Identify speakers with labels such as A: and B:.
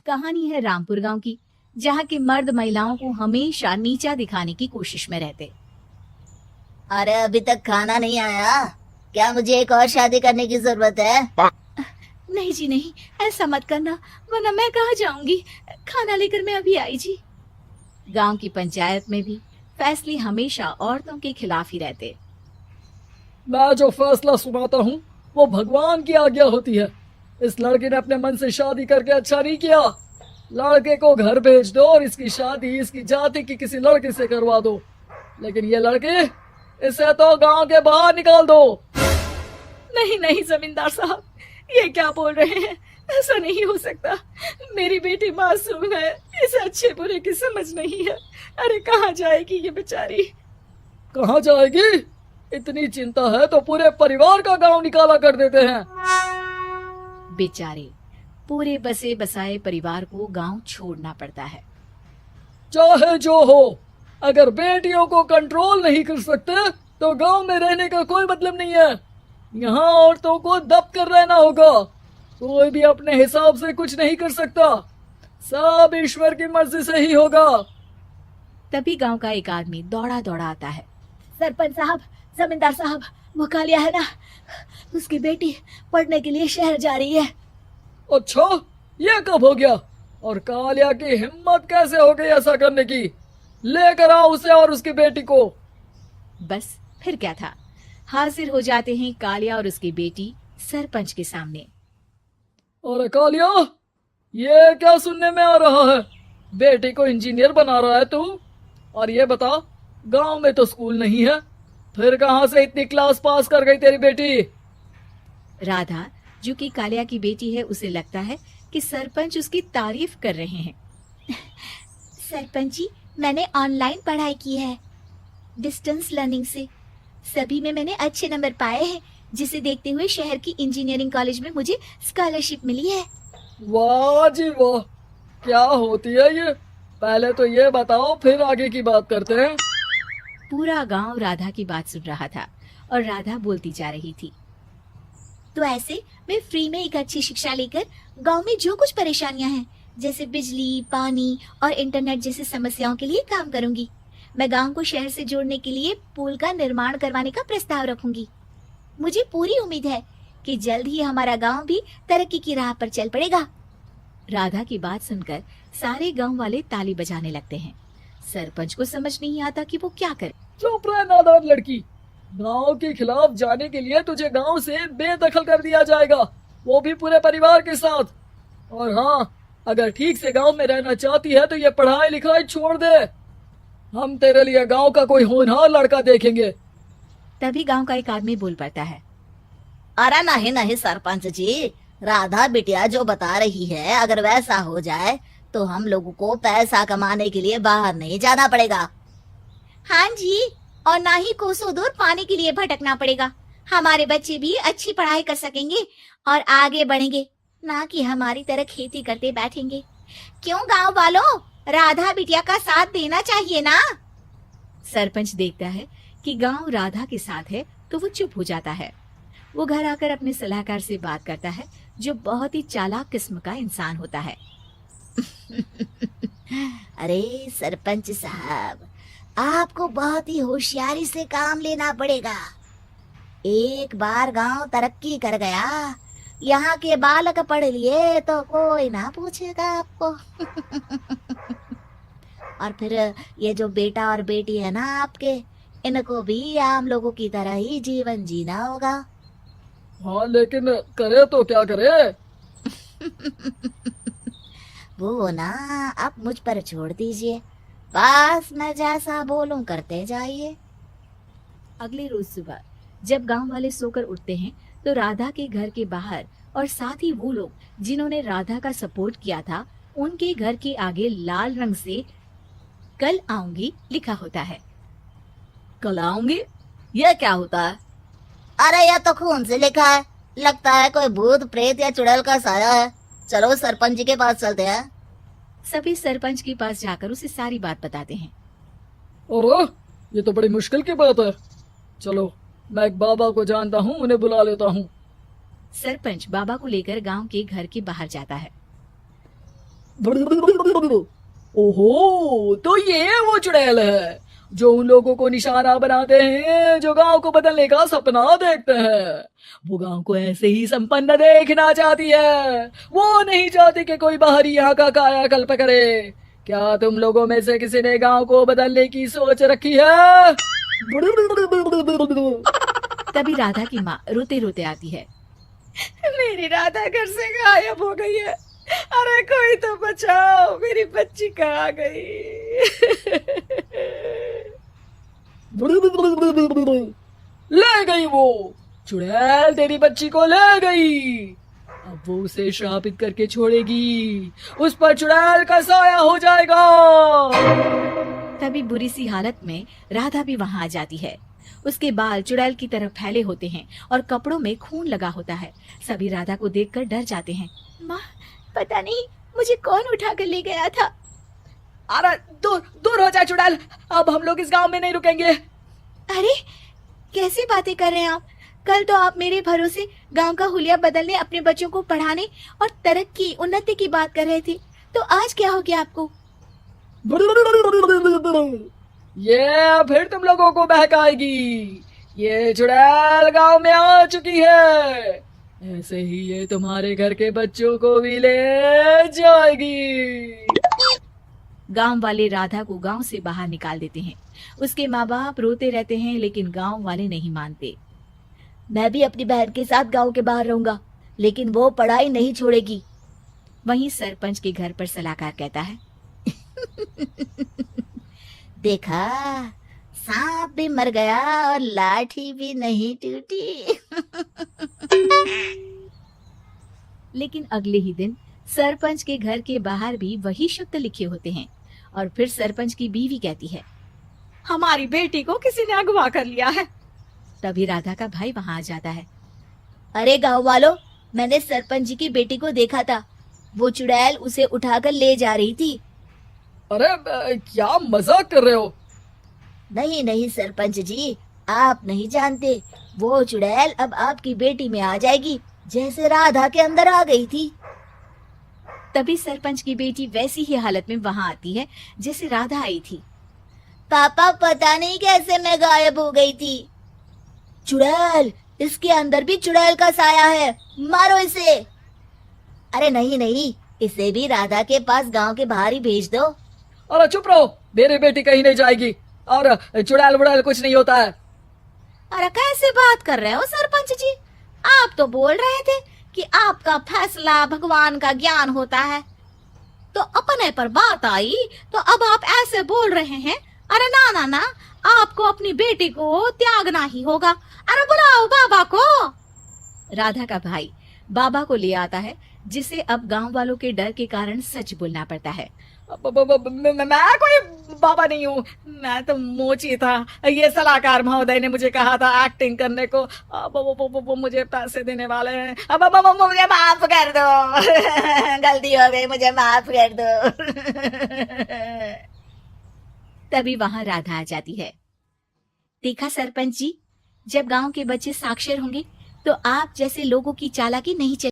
A: कहानी है रामपुर गांव की, जहां के मर्द महिलाओं को हमेशा नीचा दिखाने की कोशिश में रहते।
B: अरे अभी तक खाना नहीं आया, क्या मुझे एक और शादी करने की जरूरत है?
A: नहीं जी नहीं, ऐसा मत करना, वरना मैं कहाँ जाऊंगी। खाना लेकर मैं अभी आई जी। गांव की पंचायत में भी फैसले हमेशा औरतों के खिलाफ ही रहते।
C: मैं जो फैसला सुनाता हूँ वो भगवान की आज्ञा होती है। इस लड़के ने अपने मन से शादी करके अच्छा नहीं किया। लड़के को घर भेज दो और इसकी शादी इसकी जाति की किसी लड़के से करवा दो, लेकिन ये लड़के, इसे तो गांव के बाहर निकाल दो।
A: नहीं नहीं जमींदार साहब, ये क्या बोल रहे हैं? ऐसा नहीं हो सकता। मेरी बेटी मासूम है, इसे अच्छे बुरे की समझ नहीं है। अरे कहाँ जाएगी ये बेचारी?
C: कहाँ जाएगी? इतनी चिंता है तो पूरे परिवार का गांव निकाला कर देते हैं।
A: बेचारे पूरे बसे बसाए परिवार को गांव छोड़ना पड़ता है।
C: चाहे जो हो, अगर बेटियों को कंट्रोल नहीं कर सकते तो गांव में रहने का कोई मतलब नहीं है। यहाँ औरतों को दब कर रहना होगा। कोई भी अपने हिसाब से कुछ नहीं कर सकता, सब ईश्वर की मर्जी से ही होगा।
A: तभी गांव का एक आदमी दौड़ा दौड़ा आता है। सरपंच साहब, जमींदार साहब, वो कालिया है ना, उसकी बेटी पढ़ने के लिए शहर जा रही है।
C: अच्छा, ये कब हो गया? और कालिया की हिम्मत कैसे हो गई ऐसा करने की? लेकर आओ उसे और उसकी बेटी को।
A: बस फिर क्या था, हाजिर हो जाते हैं कालिया और उसकी बेटी सरपंच के सामने।
C: अरे कालिया, ये क्या सुनने में आ रहा है? बेटी को इंजीनियर बना रहा है तू? और ये बता, गांव में तो स्कूल नहीं है, फिर कहां से इतनी क्लास पास कर गई तेरी बेटी?
A: राधा, जो कि कालिया की बेटी है, उसे लगता है कि सरपंच उसकी तारीफ कर रहे हैं। सरपंच जी, मैंने ऑनलाइन पढ़ाई की है, डिस्टेंस लर्निंग से। सभी में मैंने अच्छे नंबर पाए हैं, जिसे देखते हुए शहर की इंजीनियरिंग कॉलेज में मुझे स्कॉलरशिप मिली है।
C: वाह जी वाह, क्या होती है ये? पहले तो ये बताओ, फिर आगे की बात करते हैं।
A: पूरा गांव राधा की बात सुन रहा था और राधा बोलती जा रही थी। तो ऐसे मैं फ्री में एक अच्छी शिक्षा लेकर गांव में जो कुछ परेशानियां हैं, जैसे बिजली, पानी और इंटरनेट जैसी समस्याओं के लिए काम करूंगी। मैं गांव को शहर से जोड़ने के लिए पुल का निर्माण करवाने का प्रस्ताव रखूंगी। मुझे पूरी उम्मीद है कि जल्द ही हमारा गांव भी तरक्की की राह पर चल पड़ेगा। राधा की बात सुनकर सारे गांव वाले ताली बजाने लगते हैं। सरपंच को समझ नहीं आता कि वो क्या करे।
C: चुप रह नादान लड़की, गांव के खिलाफ जाने के लिए तुझे गांव से बेदखल कर दिया जाएगा, वो भी पूरे परिवार के साथ। और हाँ, अगर ठीक से गांव में रहना चाहती है तो ये पढ़ाई लिखाई छोड़ दे। हम तेरे लिए गांव का कोई होनहार लड़का देखेंगे।
A: तभी गांव का एक आदमी बोल पड़ता है।
B: अरे नहीं नहीं सरपंच जी, राधा बिटिया जो बता रही है, अगर वैसा हो जाए तो हम लोगों को पैसा कमाने के लिए बाहर नहीं जाना पड़ेगा। हाँ जी, और ना ही कोसों दूर पानी के लिए भटकना पड़ेगा। हमारे बच्चे भी अच्छी पढ़ाई कर सकेंगे और आगे बढ़ेंगे, ना कि हमारी तरह खेती करते बैठेंगे। क्यों गांव वालों, राधा बिटिया का साथ देना चाहिए ना।
A: सरपंच देखता है कि गांव राधा के साथ है तो वो चुप हो जाता है। वो घर आकर अपने सलाहकार से बात करता है, जो बहुत ही चालाक किस्म का इंसान होता है।
B: अरे सरपंच साहब, आपको बहुत ही होशियारी से काम लेना पड़ेगा। एक बार गांव तरक्की कर गया, यहाँ के बालक पढ़ लिए तो कोई ना पूछेगा आपको। और फिर ये जो बेटा और बेटी है ना आपके, इनको भी आम लोगों की तरह ही जीवन जीना होगा।
C: हाँ, लेकिन करे तो क्या करे?
B: वो ना आप मुझ पर छोड़ दीजिए, बस मैं जैसा बोलूं करते जाइए।
A: अगले रोज सुबह जब गांव वाले सोकर उठते हैं तो राधा के घर के बाहर और साथ ही वो लोग जिन्होंने राधा का सपोर्ट किया था, उनके घर के आगे लाल रंग से कल आऊंगी लिखा होता है।
B: कल आऊंगी, ये क्या होता है? अरे यह तो खून से लिखा है, लगता है कोई भूत प्रेत या चुड़ैल का साया है। चलो सरपंच जी के पास चलते हैं।
A: सभी सरपंच के पास जाकर उसे सारी बात बताते हैं।
C: और ये तो बड़ी मुश्किल की बात है। चलो, मैं एक बाबा को जानता हूँ, उन्हें बुला लेता हूँ।
A: सरपंच बाबा को लेकर गांव के घर के बाहर जाता है।
C: ओहो, तो ये वो चुड़ैल है जो उन लोगों को निशाना बनाते हैं जो गांव को बदलने का सपना देखते हैं। वो गांव को ऐसे ही संपन्न देखना चाहती है। वो नहीं चाहती कि कोई बाहरी यहाँ का कायाकल्प करे। क्या तुम लोगों में से किसी ने गांव को बदलने की सोच रखी है?
A: तभी राधा की माँ रोते रोते आती है।
D: मेरी राधा घर से गायब हो गई है। अरे कोई तो बचाओ, मेरी बच्ची कहाँ गई?
C: ले गई वो चुड़ैल, तेरी बच्ची को ले गई। अब वो उसे श्रापित करके छोड़ेगी। उस पर चुड़ैल का साया हो जाएगा।
A: तभी बुरी सी हालत में राधा भी वहां आ जाती है। उसके बाल चुड़ैल की तरफ फैले होते हैं और कपड़ों में खून लगा होता है। सभी राधा को देखकर डर जाते हैं।
D: माँ, पता नहीं मुझे कौन उठा कर ले गया था।
C: अरे दूर दूर हो जा चुड़ैल, अब हम लोग इस गांव में नहीं रुकेंगे।
A: अरे कैसी बातें कर रहे हैं आप? कल तो आप मेरे भरोसे गांव का हुलिया बदलने, अपने बच्चों को पढ़ाने और तरक्की उन्नति की बात कर रहे थे, तो आज क्या हो गया आपको?
C: ये फिर तुम लोगों को बहकाएगी। ये चुड़ैल गांव में आ चुकी है। ऐसे ही ये तुम्हारे घर के बच्चों को भी ले जाएगी।
A: गांव वाले राधा को गांव से बाहर निकाल देते हैं। उसके माँ बाप रोते रहते हैं, लेकिन गांव वाले नहीं मानते।
B: मैं भी अपनी बहन के साथ गांव के बाहर रहूंगा, लेकिन वो पढ़ाई नहीं छोड़ेगी।
A: वहीं सरपंच के घर पर सलाहकार कहता है,
B: देखा, सांप भी मर गया और लाठी भी नहीं टूटी।
A: लेकिन अगले ही दिन सरपंच के घर के बाहर भी वही शब्द लिखे होते हैं। और फिर सरपंच की बीवी कहती है,
D: हमारी बेटी को किसी ने अगवा कर लिया है।
A: तभी राधा का भाई वहां आ जाता है।
B: अरे गांव वालों, मैंने सरपंच जी की बेटी को देखा था। वो चुड़ैल उसे उठाकर ले जा रही थी।
C: अरे क्या मजाक कर रहे हो?
B: नहीं नहीं सरपंच जी, आप नहीं जानते। वो चुड़ैल अब आपकी बेटी में आ जाएगी, जैसे राधा के अंदर आ गई थी।
A: तभी सरपंच की बेटी वैसी ही हालत में वहां आती है जैसे राधा आई थी।
B: पापा, पता नहीं कैसे मैं गायब हो गई थी। चुड़ैल, इसके अंदर भी चुड़ैल का साया है, मारो इसे। अरे नहीं नहीं, इसे भी राधा के पास गांव के बाहर ही भेज दो।
C: अरे चुप रहो, मेरी बेटी कहीं नहीं जाएगी और चुड़ैल वुड़ैल कुछ नहीं होता है।
D: अरे कैसे बात कर रहे हो सरपंच जी? आप तो बोल रहे थे कि आपका फैसला भगवान का ज्ञान होता है, तो अपने पर बात आई तो अब आप ऐसे बोल रहे हैं। अरे ना ना ना, आपको अपनी बेटी को त्यागना ही होगा। अरे बुलाओ बाबा को।
A: राधा का भाई बाबा को ले आता है, जिसे अब गांव वालों के डर के कारण सच बोलना पड़ता है।
C: मैं कोई बाबा नहीं हूँ, मैं तो मोची था। ये सलाहकार महोदय ने मुझे कहा था एक्टिंग करने को। अब वो मुझे पैसे देने वाले हैं। अब
B: मुझे माफ कर दो। गलती हो गई, मुझे माफ कर दो।
A: तभी वहां राधा आ जाती है। देखा सरपंच जी, जब गांव के बच्चे साक्षर होंगे तो आप जैसे लोगों की चालाकी नहीं चलेगी।